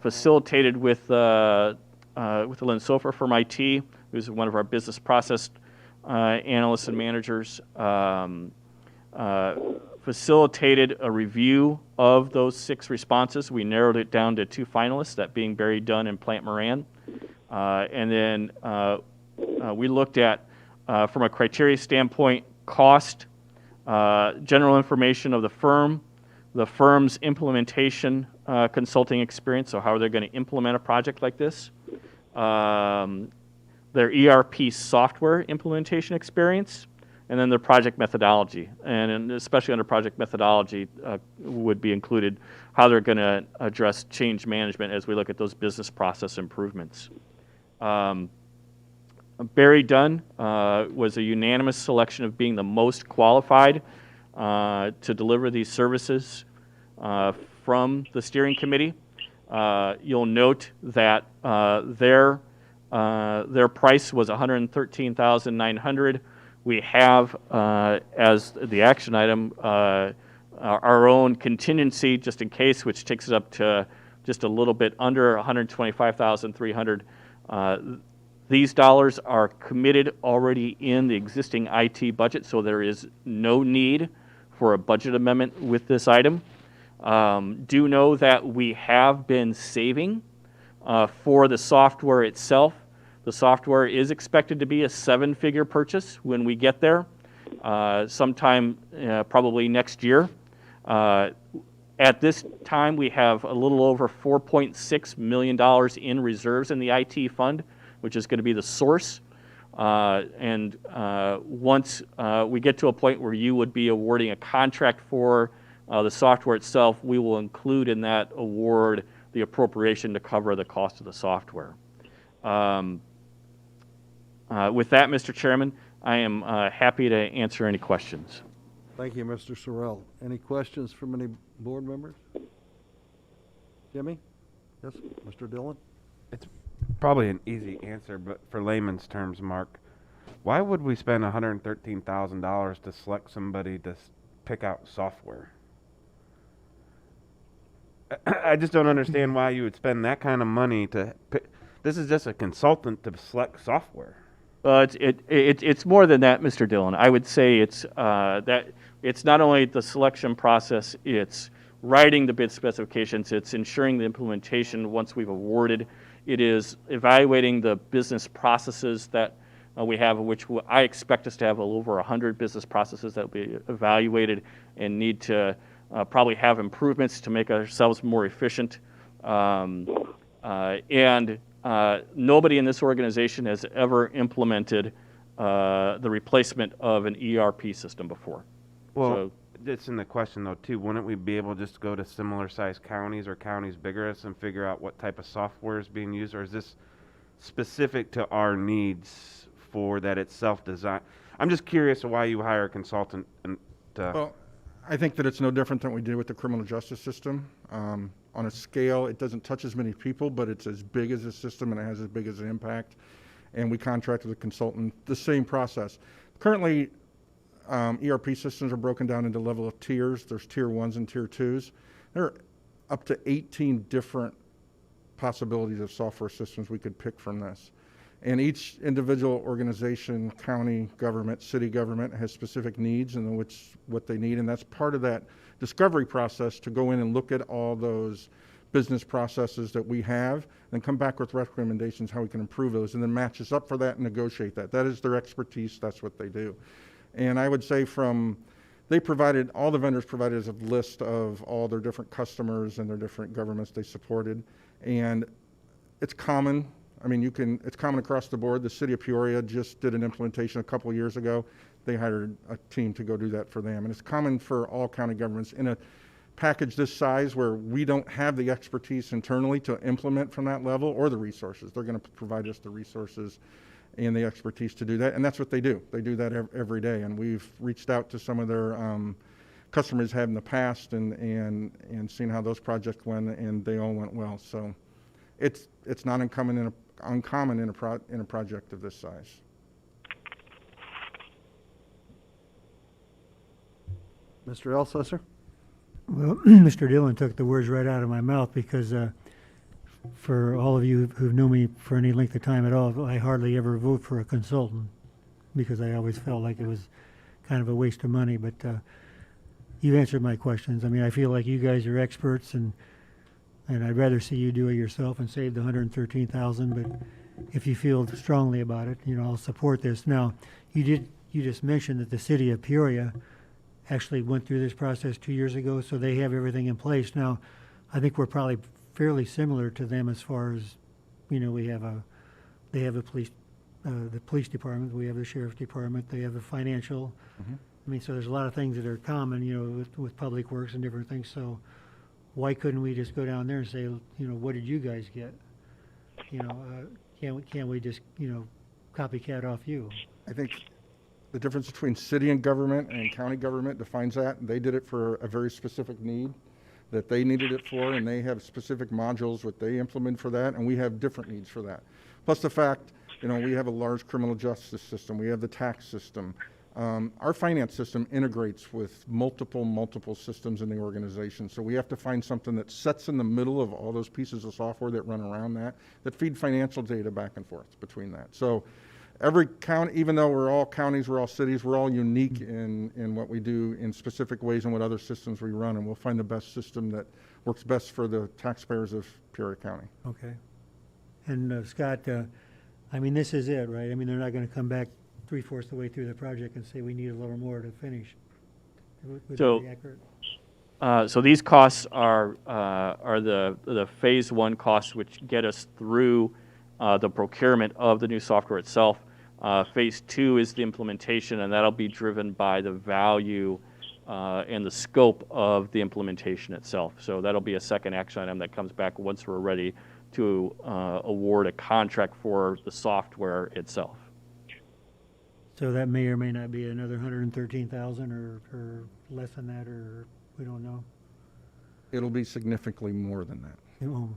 facilitated with Lynn Sofer from IT, who's one of our business process analysts and managers, facilitated a review of those 6 responses. We narrowed it down to 2 finalists, that being Barry Dunn and Plant Moran. And then we looked at, from a criteria standpoint, cost, general information of the firm's implementation consulting experience, so how are they going to implement a project like this, their ERP software implementation experience, and then their project methodology. And especially under project methodology would be included how they're going to address change management as we look at those business process improvements. Barry Dunn was a unanimous selection of being the most qualified to deliver these services from the steering committee. You'll note that their price was $113,900. We have, as the action item, our own contingency just in case, which takes it up to just a little bit under $125,300. These dollars are committed already in the existing IT budget, so there is no need for a budget amendment with this item. Do know that we have been saving for the software itself. The software is expected to be a 7-figure purchase when we get there, sometime probably next year. At this time, we have a little over $4.6 million in reserves in the IT fund, which is going to be the source. And once we get to a point where you would be awarding a contract for the software itself, we will include in that award the appropriation to cover the cost of the software. With that, Mr. Chairman, I am happy to answer any questions. Thank you, Mr. Sorrell. Any questions from any board members? Jimmy? Yes, Mr. Dillon? It's probably an easy answer, but for layman's terms, Mark, why would we spend $113,000 to select somebody to pick out software? I just don't understand why you would spend that kind of money to pick. This is just a consultant to select software. It's more than that, Mr. Dillon. I would say it's that it's not only the selection process, it's writing the bid specifications, it's ensuring the implementation once we've awarded. It is evaluating the business processes that we have, which I expect us to have over 100 business processes that will be evaluated and need to probably have improvements to make ourselves more efficient. Nobody in this organization has ever implemented the replacement of an ERP system before. Well, it's in the question though too. Wouldn't we be able to just go to similar sized counties or counties bigger than us and figure out what type of software is being used, or is this specific to our needs for that it's self-designed? I'm just curious why you hire a consultant and Well, I think that it's no different than we did with the criminal justice system. On a scale, it doesn't touch as many people, but it's as big as a system and it has as big as an impact. And we contract with a consultant, the same process. Currently, ERP systems are broken down into level of tiers. There's tier 1s and tier 2s. There are up to 18 different possibilities of software systems we could pick from this. And each individual organization, county government, city government has specific needs and what they need. And that's part of that discovery process, to go in and look at all those business processes that we have and come back with recommendations how we can improve those, and then match us up for that and negotiate that. That is their expertise. That's what they do. And I would say all the vendors provided us a list of all their different customers and their different governments they supported. And it's common. I mean, it's common across the board. The city of Peoria just did an implementation a couple of years ago. They hired a team to go do that for them. And it's common for all county governments in a package this size where we don't have the expertise internally to implement from that level or the resources. They're going to provide us the resources and the expertise to do that. And that's what they do. They do that every day. And we've reached out to some of their customers have in the past and seen how those projects went, and they all went well. So it's not uncommon in a project of this size. Mr. Elsesser? Well, Mr. Dillon took the words right out of my mouth, because for all of you who've known me for any length of time at all, I hardly ever vote for a consultant because I always felt like it was kind of a waste of money. But you answered my questions. I mean, I feel like you guys are experts, and I'd rather see you do it yourself and save the $113,000. But if you feel strongly about it, I'll support this. Now, you just mentioned that the city of Peoria actually went through this process 2 years ago, so they have everything in place. Now, I think we're probably fairly similar to them as far as, they have the police department, we have the sheriff's department, they have the financial. Mm-hmm. I mean, so there's a lot of things that are common, with public works and different things. So why couldn't we just go down there and say, what did you guys get? Can't we just, copycat off you? I think the difference between city and government and county government defines that. They did it for a very specific need that they needed it for, and they have specific modules that they implement for that, and we have different needs for that. Plus the fact, we have a large criminal justice system. We have the tax system. Our finance system integrates with multiple systems in the organization. So we have to find something that sits in the middle of all those pieces of software that run around that feed financial data back and forth between that. So every county, even though we're all counties, we're all cities, we're all unique in what we do in specific ways and what other systems we run, and we'll find the best system that works best for the taxpayers of Peoria County. Okay. And Scott, this is it, right? I mean, they're not going to come back 3/4 the way through the project and say we need a little more to finish. Would that So- be accurate? So these costs are the phase one costs, which get us through the procurement of the new software itself. Phase two is the implementation, and that'll be driven by the value and the scope of the implementation itself. So that'll be a second action item that comes back once we're ready to award a contract for the software itself. So that may or may not be another 113,000 or less than that, or we don't know. It'll be significantly more than that. Oh,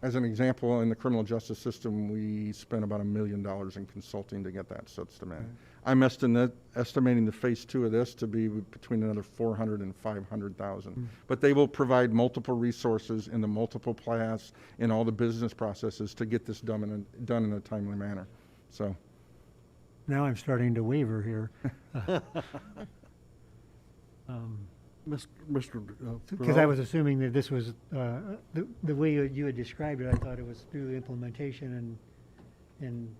As an example, in the criminal justice system, we spent about $1 million in consulting to get that system in. I'm estimating the phase two of this to be between another 400 and 500,000. But they will provide multiple resources in the multiple paths in all the business processes to get this done in a timely manner. So. now I'm starting to waver here. Mr. Because I was assuming that this was, the way you had described it, I thought it was through implementation and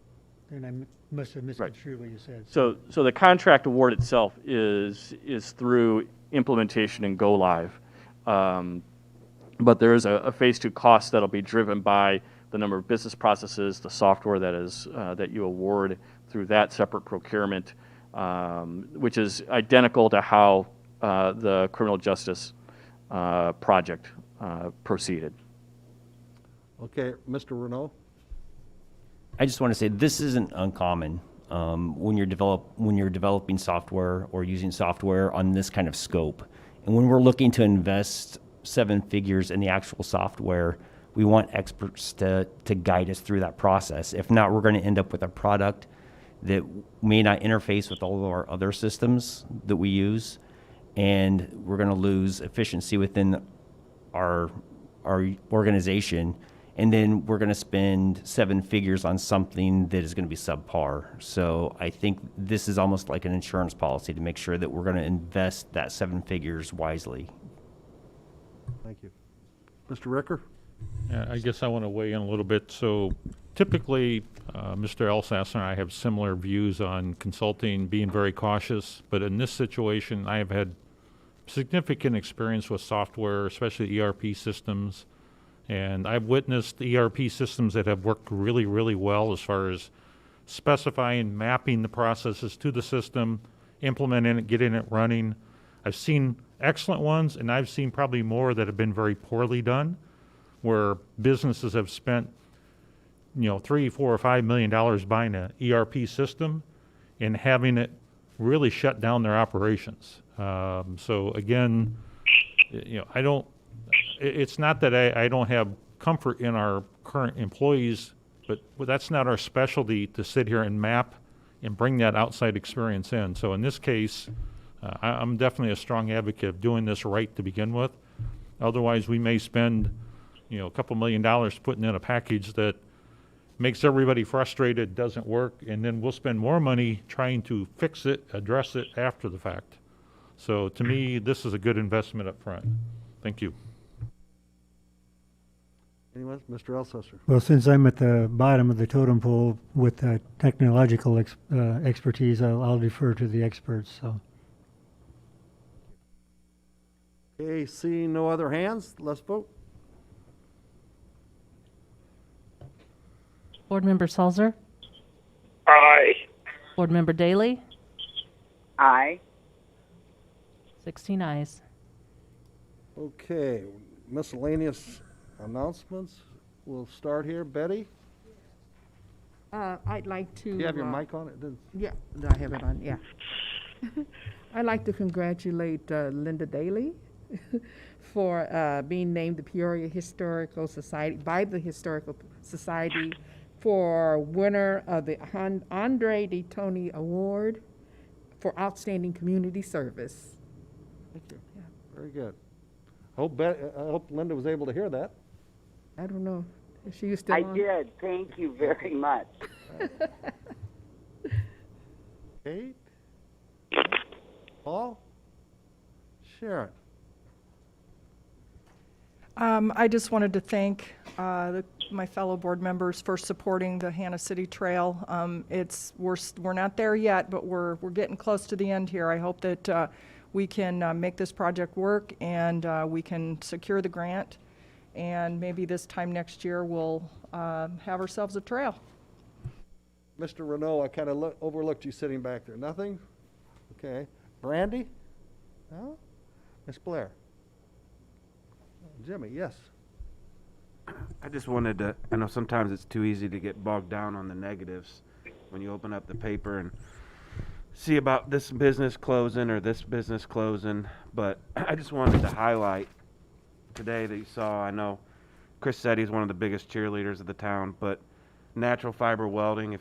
I must have misconstrued what you said. So the contract award itself is through implementation and go live. But there is a phase two cost that'll be driven by the number of business processes, the software that you award through that separate procurement, which is identical to how the criminal justice project proceeded. Okay, Mr. Renault? I just want to say this isn't uncommon when you're developing software or using software on this kind of scope. And when we're looking to invest 7 figures in the actual software, we want experts to guide us through that process. If not, we're going to end up with a product that may not interface with all of our other systems that we use, and we're going to lose efficiency within our organization, and then we're going to spend 7 figures on something that is going to be subpar. So I think this is almost like an insurance policy to make sure that we're going to invest that 7 figures wisely. Thank you. Mr. Ricker? Yeah, I guess I want to weigh in a little bit. So typically, Mr. Elsasser and I have similar views on consulting, being very cautious. But in this situation, I have had significant experience with software, especially ERP systems. And I've witnessed ERP systems that have worked really, really well as far as specifying, mapping the processes to the system, implementing it, getting it running. I've seen excellent ones, and I've seen probably more that have been very poorly done, where businesses have spent, $3, $4, or $5 million buying an ERP system and having it really shut down their operations. So again, it's not that I don't have comfort in our current employees, but that's not our specialty to sit here and map and bring that outside experience in. So in this case, I'm definitely a strong advocate of doing this right to begin with. Otherwise, we may spend a couple $1 million putting in a package that makes everybody frustrated, doesn't work, and then we'll spend more money trying to fix it, address it after the fact. So to me, this is a good investment up front. Thank you. Anyone? Mr. Elsesser? Well, since I'm at the bottom of the totem pole with technological expertise, I'll defer to the experts. So. Okay, seeing no other hands, let's vote. Board Member Salzer? Aye. Board Member Daly? Aye. 16 ayes. Okay, miscellaneous announcements. We'll start here. Betty? I'd like to. Do you have your mic on? Yeah, I have it on, yeah. I'd like to congratulate Linda Daly for being named the Peoria Historical Society, by the Historical Society, for winner of the Andre De Tony Award for Outstanding Community Service. Thank you. Yeah. Very good. I hope Linda was able to hear that. I don't know. Is she still I on? did. Thank you very much. Kate? Paul? Sharon? I just wanted to thank my fellow board members for supporting the Hanna City Trail. We're not there yet, but we're getting close to the end here. I hope that we can make this project work and we can secure the grant, and maybe this time next year we'll have ourselves a trail. Mr. Renault, I kind of overlooked you sitting back there. Nothing? Okay. Brandy? No? Miss Blair? Jimmy, yes. I just wanted to, I know sometimes it's too easy to get bogged down on the negatives when you open up the paper and see about this business closing or this business closing, but I just wanted to highlight today that you saw, I know Chris said he's one of the biggest cheerleaders of the town, but natural fiber welding,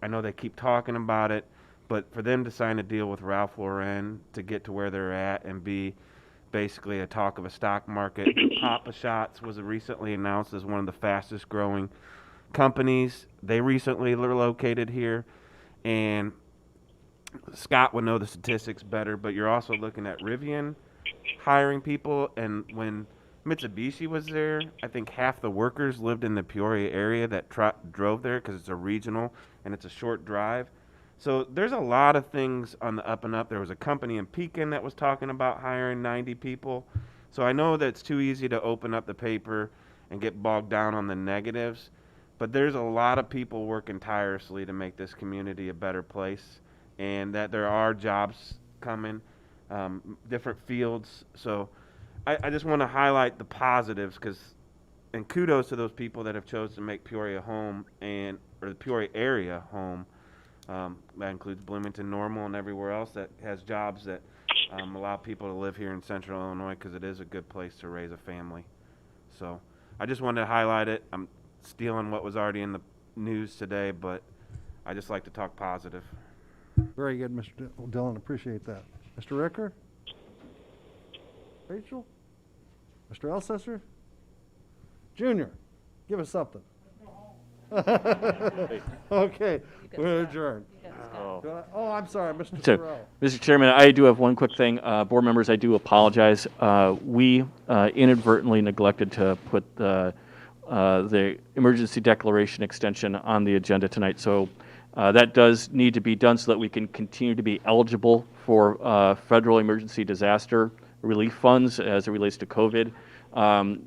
I know they keep talking about it, but for them to sign a deal with Ralph Lauren to get to where they're at and be basically a talk of a stock market. Papa Shots was recently announced as one of the fastest growing companies. They recently were located here, and Scott would know the statistics better, but you're also looking at Rivian hiring people, and when Mitsubishi was there, I think half the workers lived in the Peoria area that drove there because it's a regional and it's a short drive. So there's a lot of things on the up and up. There was a company in Pekin that was talking about hiring 90 people. So I know that it's too easy to open up the paper and get bogged down on the negatives, but there's a lot of people working tirelessly to make this community a better place, and that there are jobs coming, different fields. So I just want to highlight the positives, and kudos to those people that have chosen to make Peoria home, or the Peoria area home. That includes Bloomington, Normal, and everywhere else that has jobs that allow people to live here in Central Illinois, because it is a good place to raise a family. So I just wanted to highlight it. I'm stealing what was already in the news today, but I just like to talk positive. Very good, Mr. Dillon. Appreciate that. Mr. Ricker? Rachel? Mr. Elsesser? Junior, give us something. Okay, we're adjourned. I'm sorry, Mr. Terrell. Mr. Chairman, I do have one quick thing. Board members, I do apologize. We inadvertently neglected to put the emergency declaration extension on the agenda tonight. So that does need to be done so that we can continue to be eligible for federal emergency disaster relief funds as it relates to COVID.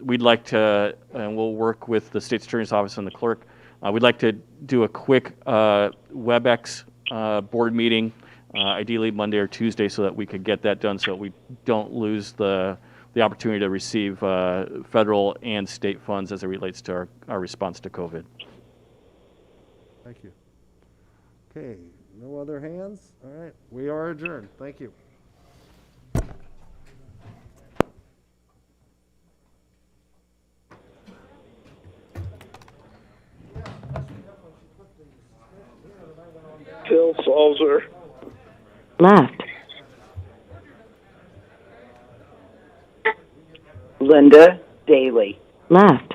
We'd like to, and we'll work with the State's Attorney's Office and the clerk, we'd like to do a quick WebEx board meeting, ideally Monday or Tuesday, so that we could get that done so that we don't lose the opportunity to receive federal and state funds as it relates to our response to COVID. Thank you. Okay, no other hands? All right, we are adjourned. Thank you. Phil Salzer. Left. Linda Daly. Left.